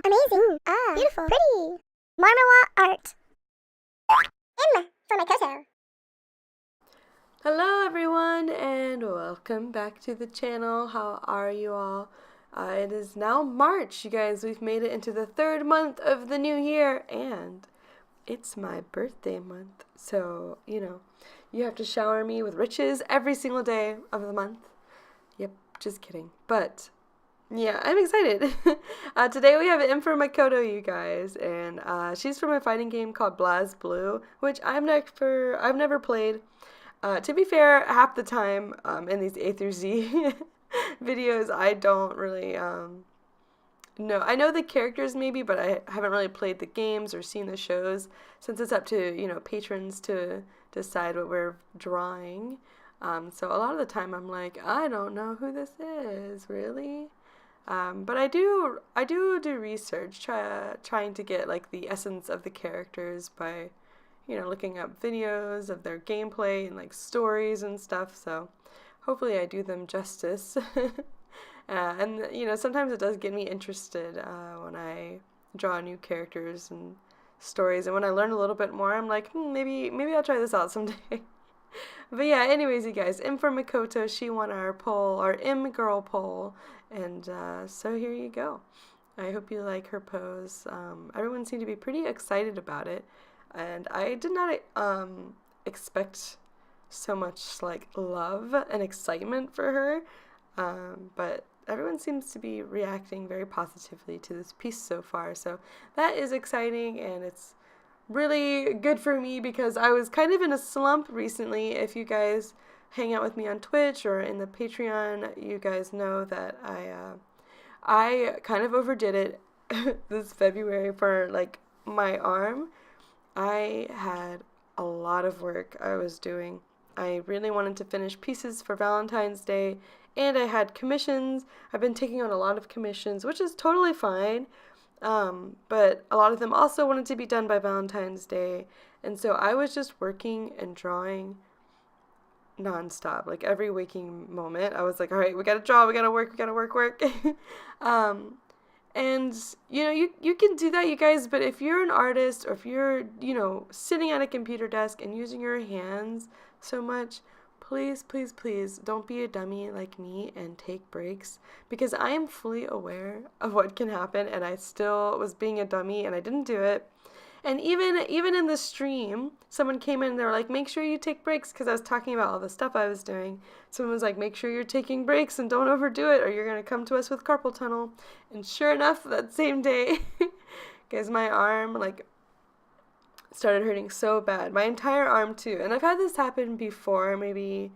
Amazing. Beautiful. Pretty. Marmala art. M for Makoto. Hello everyone and welcome back to the channel. How are you all? It is now March, you guys. We've made it into the third month of the new year and it's my birthday month. So, you have to shower me with riches every single day of the month. Yep, just kidding. But yeah, I'm excited. Today we have M for Makoto, you guys, and she's from a fighting game called BlazBlue, which I've never played. To be fair, half the time in these A through Z videos, I don't really know. I know the characters maybe, but I haven't really played the games or seen the shows, since it's up to patrons to decide what we're drawing. So a lot of the time I'm like, I don't know who this is, really. But I do research, trying to get like the essence of the characters by, looking up videos of their gameplay and like stories and stuff. So hopefully I do them justice. And sometimes it does get me interested when I draw new characters and stories. And when I learn a little bit more, I'm like, maybe I'll try this out someday. But yeah, anyways, you guys, M for Makoto, she won our poll, our M girl poll, and so here you go. I hope you like her pose. Everyone seemed to be pretty excited about it, and I did not expect so much like love and excitement for her, but everyone seems to be reacting very positively to this piece so far, so that is exciting, and it's really good for me because I was kind of in a slump recently. If you guys hang out with me on Twitch or in the Patreon, you guys know that I kind of overdid it this February for like my arm. I had a lot of work I was doing. I really wanted to finish pieces for Valentine's Day, and I had commissions. I've been taking on a lot of commissions, which is totally fine. But a lot of them also wanted to be done by Valentine's Day. And so I was just working and drawing nonstop. Like every waking moment, I was like, all right, we got to draw, we got to work. And, you can do that, you guys, but if you're an artist or if you're, sitting at a computer desk and using your hands so much, please, please, please don't be a dummy like me and take breaks, because I am fully aware of what can happen, and I still was being a dummy and I didn't do it. And even in the stream, someone came in and they were like, make sure you take breaks, because I was talking about all the stuff I was doing. Someone was like, make sure you're taking breaks and don't overdo it or you're going to come to us with carpal tunnel. And sure enough, that same day, guys, my arm like started hurting so bad. My entire arm too. And I've had this happen before, maybe,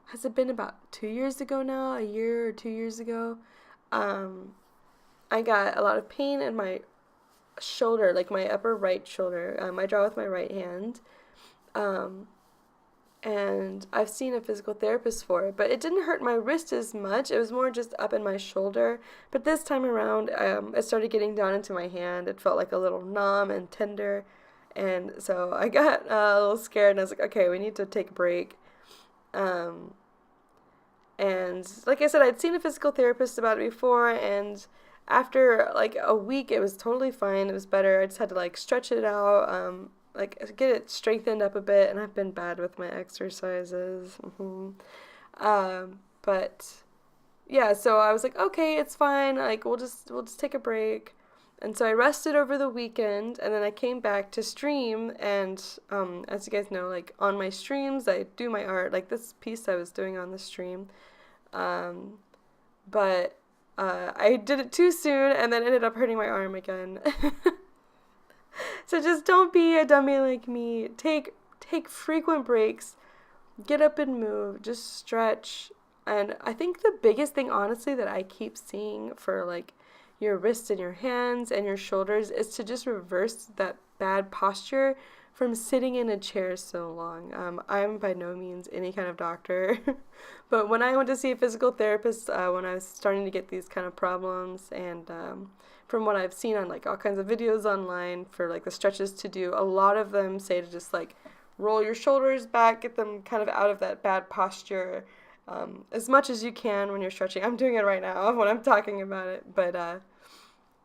has it been about 2 years ago now? A year or 2 years ago? I got a lot of pain in my shoulder, like my upper right shoulder. I draw with my right hand. And I've seen a physical therapist for it, but it didn't hurt my wrist as much. It was more just up in my shoulder. But this time around, it started getting down into my hand. It felt like a little numb and tender. And so I got a little scared, and I was like, okay, we need to take a break. And like I said, I'd seen a physical therapist about it before, and after like a week, it was totally fine. It was better. I just had to like stretch it out, like get it strengthened up a bit, and I've been bad with my exercises. But yeah, so I was like, okay, it's fine. Like we'll just take a break. And so I rested over the weekend, and then I came back to stream, and as you guys know, like on my streams, I do my art, like this piece I was doing on the stream, but I did it too soon, and then ended up hurting my arm again. So just don't be a dummy like me. Take frequent breaks, get up and move, just stretch, and I think the biggest thing, honestly, that I keep seeing for like your wrists and your hands and your shoulders is to just reverse that bad posture from sitting in a chair so long. I'm by no means any kind of doctor, but when I went to see a physical therapist, when I was starting to get these kind of problems, and from what I've seen on like all kinds of videos online for like the stretches to do, a lot of them say to just like roll your shoulders back, get them kind of out of that bad posture, as much as you can when you're stretching. I'm doing it right now when I'm talking about it, but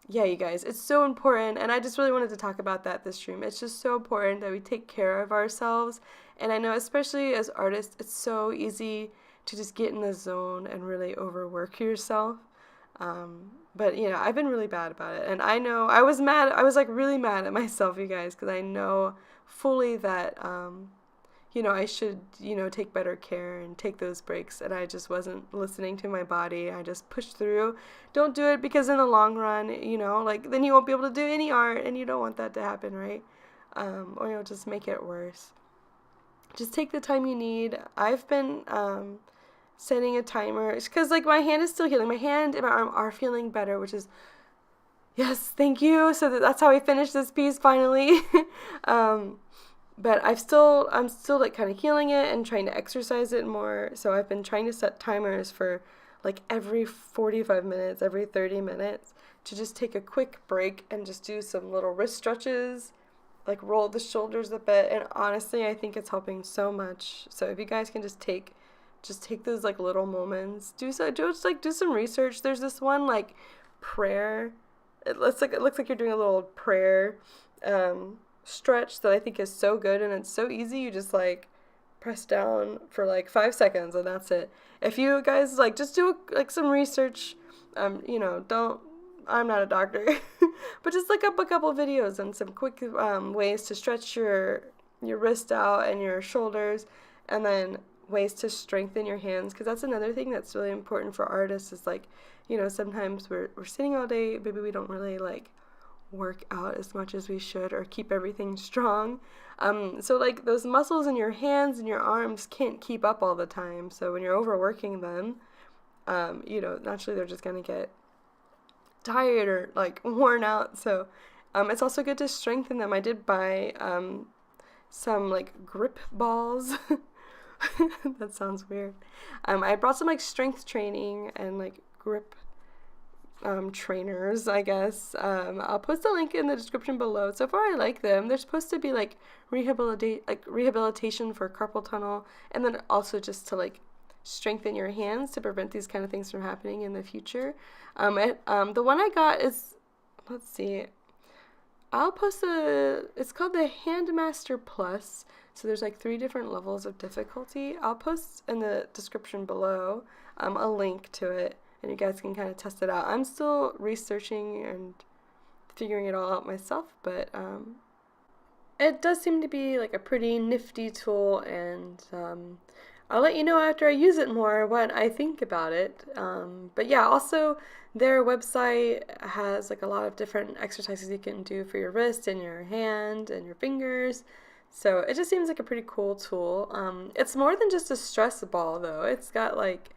yeah, you guys, it's so important, and I just really wanted to talk about that this stream. It's just so important that we take care of ourselves, and I know especially as artists, it's so easy to just get in the zone and really overwork yourself. But I've been really bad about it, and I know I was mad. I was like really mad at myself, you guys, because I know fully that I should, take better care and take those breaks. And I just wasn't listening to my body. I just pushed through. Don't do it because in the long run, like then you won't be able to do any art and you don't want that to happen, right? Or you'll just make it worse. Just take the time you need. I've been setting a timer because like my hand is still healing. My hand and my arm are feeling better, which is yes, thank you. So that's how we finish this piece finally. But I'm still like kind of healing it and trying to exercise it more. So I've been trying to set timers for like every 45 minutes, every 30 minutes to just take a quick break and just do some little wrist stretches, like roll the shoulders a bit. And honestly, I think it's helping so much. So if you guys can just take those like little moments, do some research. There's this one like prayer. It looks like you're doing a little prayer stretch that I think is so good, and it's so easy. You just like press down for like 5 seconds and that's it. If you guys like just do like some research, don't I'm not a doctor, but just look up a couple videos and some quick ways to stretch your wrist out and your shoulders, and then ways to strengthen your hands, because that's another thing that's really important for artists is like, sometimes we're sitting all day, maybe we don't really like work out as much as we should or keep everything strong. So like those muscles in your hands and your arms can't keep up all the time. So when you're overworking them, naturally they're just going to get tired or like worn out. So it's also good to strengthen them. I did buy some like grip balls. That sounds weird. I brought some like strength training and like grip trainers, I guess. I'll post a link in the description below. So far I like them. They're supposed to be like rehabilitation for carpal tunnel, and then also just to like strengthen your hands to prevent these kind of things from happening in the future. The one I got is, let's see, it's called the Handmaster Plus. So there's like 3 different levels of difficulty. I'll post in the description below a link to it, and you guys can kind of test it out. I'm still researching and figuring it all out myself, but it does seem to be like a pretty nifty tool, and I'll let you know after I use it more what I think about it. But yeah, also their website has like a lot of different exercises you can do for your wrist and your hand and your fingers. So it just seems like a pretty cool tool. It's more than just a stress ball though. It's got like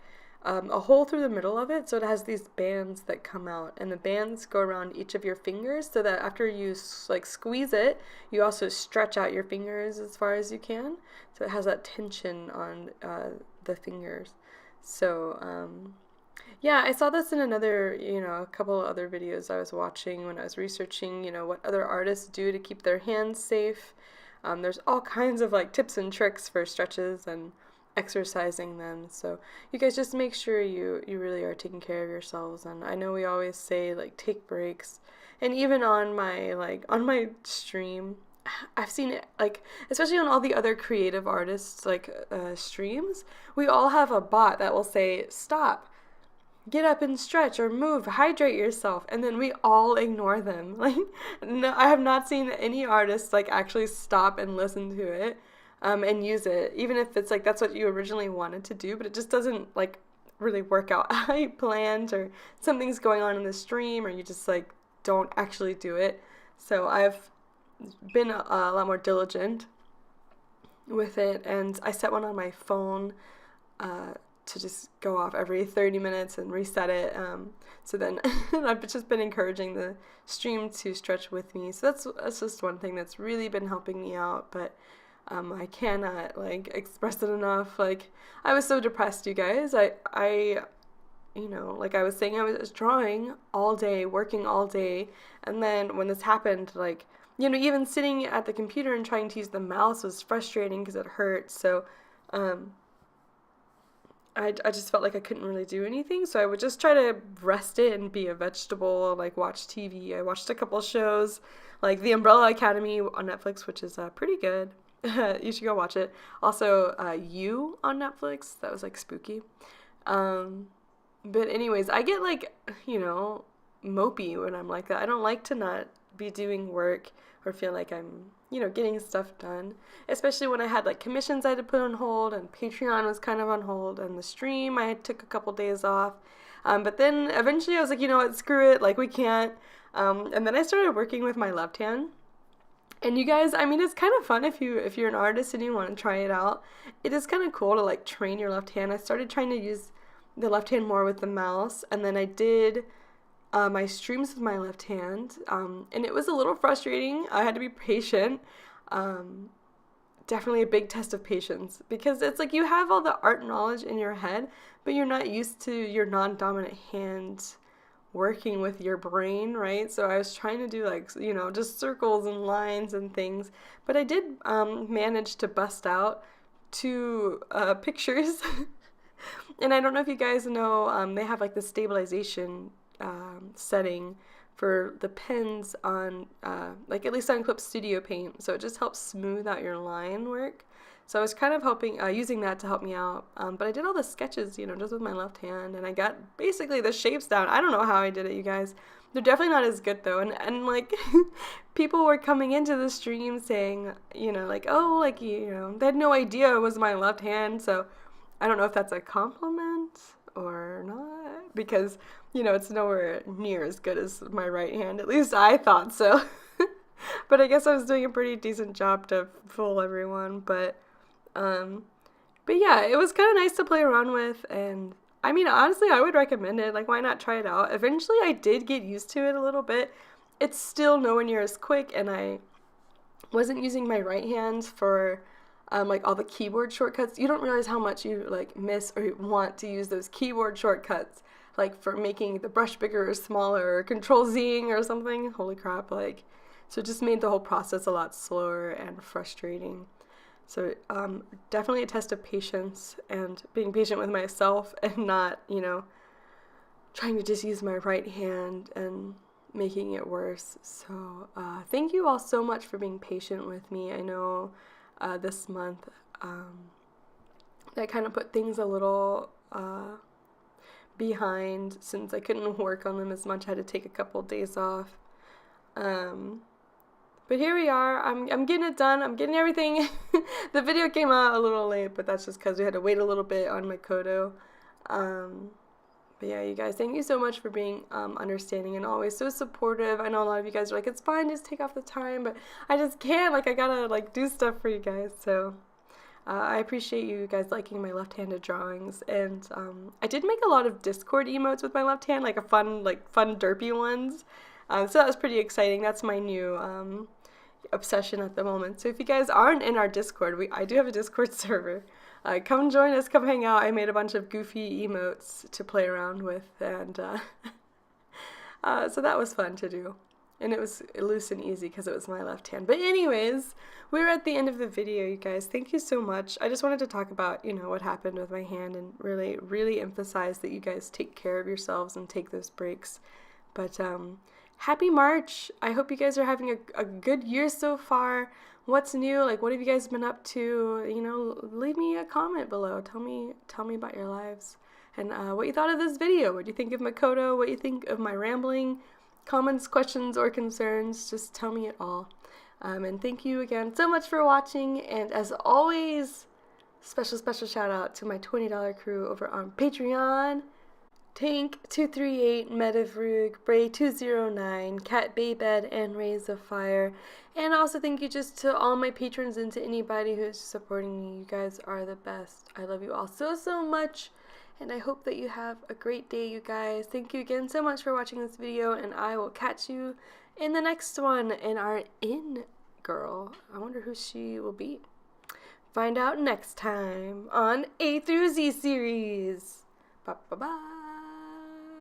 a hole through the middle of it, so it has these bands that come out, and the bands go around each of your fingers so that after you like squeeze it, you also stretch out your fingers as far as you can, so it has that tension on the fingers. So yeah, I saw this in a couple of other videos I was watching when I was researching, what other artists do to keep their hands safe. There's all kinds of like tips and tricks for stretches and exercising them. So you guys just make sure you really are taking care of yourselves. And I know we always say like take breaks, and even on my stream, I've seen it like, especially on all the other creative artists like streams, we all have a bot that will say stop, get up and stretch or move, hydrate yourself, and then we all ignore them. Like, no, I have not seen any artist like actually stop and listen to it and use it, even if it's like that's what you originally wanted to do, but it just doesn't like really work out how you planned, or something's going on in the stream, or you just like don't actually do it. So I've been a lot more diligent with it, and I set one on my phone to just go off every 30 minutes and reset it. So then I've just been encouraging the stream to stretch with me. So that's just one thing that's really been helping me out. But I cannot like express it enough. Like, I was so depressed, you guys. I like I was saying, I was drawing all day, working all day, and then when this happened, like, even sitting at the computer and trying to use the mouse was frustrating because it hurt. So I just felt like I couldn't really do anything, so I would just try to rest it and be a vegetable, like watch TV. I watched a couple shows, like The Umbrella Academy on Netflix, which is pretty good. You should go watch it. Also, You on Netflix, that was like spooky. Um, but anyways, I get like, mopey when I'm like that. I don't like to not be doing work or feel like I'm, getting stuff done. Especially when I had like commissions I had to put on hold and Patreon was kind of on hold and the stream I took a couple days off. But then eventually I was like, you know what, screw it, like we can't. And then I started working with my left hand. And you guys, I mean, it's kind of fun if you're an artist and you want to try it out. It is kind of cool to like train your left hand. I started trying to use the left hand more with the mouse, and then I did my streams with my left hand, and it was a little frustrating. I had to be patient. Definitely a big test of patience because it's like you have all the art knowledge in your head, but you're not used to your non-dominant hand working with your brain, right? So I was trying to do like, just circles and lines and things, but I did manage to bust out two pictures. And I don't know if you guys know, they have like the stabilization setting for the pens on, like at least on Clip Studio Paint. So it just helps smooth out your line work. So I was kind of hoping, using that to help me out. But I did all the sketches, just with my left hand, and I got basically the shapes down. I don't know how I did it, you guys. They're definitely not as good though. And like, people were coming into the stream saying, like, oh, like, they had no idea it was my left hand. So I don't know if that's a compliment or not, because, it's nowhere near as good as my right hand. At least I thought so. But I guess I was doing a pretty decent job to fool everyone. But yeah, it was kind of nice to play around with, and I mean, honestly, I would recommend it. Like, why not try it out? Eventually, I did get used to it a little bit. It's still nowhere near as quick, and I wasn't using my right hand for like all the keyboard shortcuts. You don't realize how much you like miss or want to use those keyboard shortcuts, like for making the brush bigger or smaller, or Control-Zing or something. Holy crap! Like, so it just made the whole process a lot slower and frustrating. So definitely a test of patience and being patient with myself and not, trying to just use my right hand and making it worse. So thank you all so much for being patient with me. I know this month that kind of put things a little behind since I couldn't work on them as much. I had to take a couple days off. But here we are. I'm getting it done. I'm getting everything. The video came out a little late, but that's just because we had to wait a little bit on Makoto. But yeah, you guys, thank you so much for being understanding and always so supportive. I know a lot of you guys are like, it's fine, just take off the time, but I just can't. Like, I gotta like do stuff for you guys. So I appreciate you guys liking my left-handed drawings, and I did make a lot of Discord emotes with my left hand, like fun derpy ones. So that was pretty exciting. That's my new obsession at the moment. So if you guys aren't in our Discord, I do have a Discord server. Come join us, come hang out. I made a bunch of goofy emotes to play around with, and so that was fun to do. And it was loose and easy because it was my left hand. But anyways, we're at the end of the video, you guys. Thank you so much. I just wanted to talk about, what happened with my hand and really, really emphasize that you guys take care of yourselves and take those breaks. But happy March. I hope you guys are having a good year so far. What's new? Like, what have you guys been up to? Leave me a comment below. Tell me about your lives and what you thought of this video. What do you think of Makoto? What do you think of my rambling? Comments, questions, or concerns, just tell me it all. And thank you again so much for watching. And as always, special shout out to my $20 crew over on Patreon. Tank238, Metavrug, Bray209, Cat Baybed, and Rays of Fire. And also thank you just to all my patrons and to anybody who's supporting me. You guys are the best. I love you all so much. And I hope that you have a great day, you guys. Thank you again so much for watching this video. And I will catch you in the next one. And our girl, I wonder who she will be. Find out next time on A through Z series. Bye-bye.